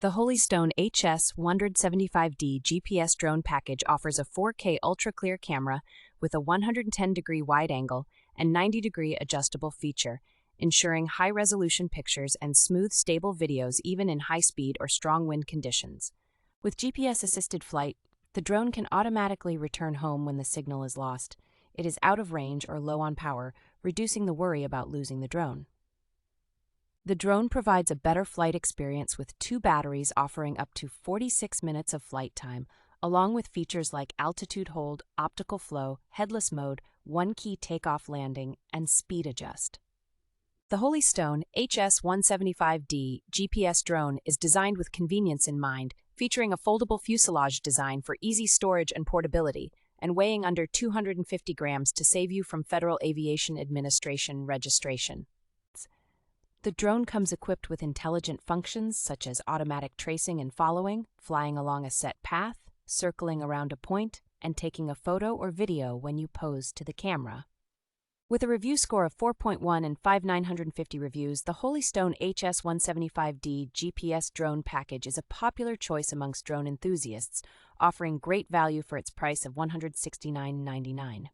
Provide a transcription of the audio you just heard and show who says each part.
Speaker 1: The Holystone HS175D GPS drone package offers a 4K ultra-clear camera with a 110-degree wide angle and 90-degree adjustable feature, ensuring high-resolution pictures and smooth, stable videos even in high-speed or strong wind conditions. With GPS-assisted flight, the drone can automatically return home when the signal is lost. It is out of range or low on power, reducing the worry about losing the drone. The drone provides a better flight experience with 2 batteries offering up to 46 minutes of flight time, along with features like altitude hold, optical flow, headless mode, one-key takeoff landing, and speed adjust. The Holystone HS175D GPS drone is designed with convenience in mind, featuring a foldable fuselage design for easy storage and portability, and weighing under 250 grams to save you from Federal Aviation Administration registration. The drone comes equipped with intelligent functions such as automatic tracing and following, flying along a set path, circling around a point, and taking a photo or video when you pose to the camera. With a review score of 4.1 and 5,950 reviews, the Holystone HS175D GPS drone package is a popular choice amongst drone enthusiasts, offering great value for its price of $169.99.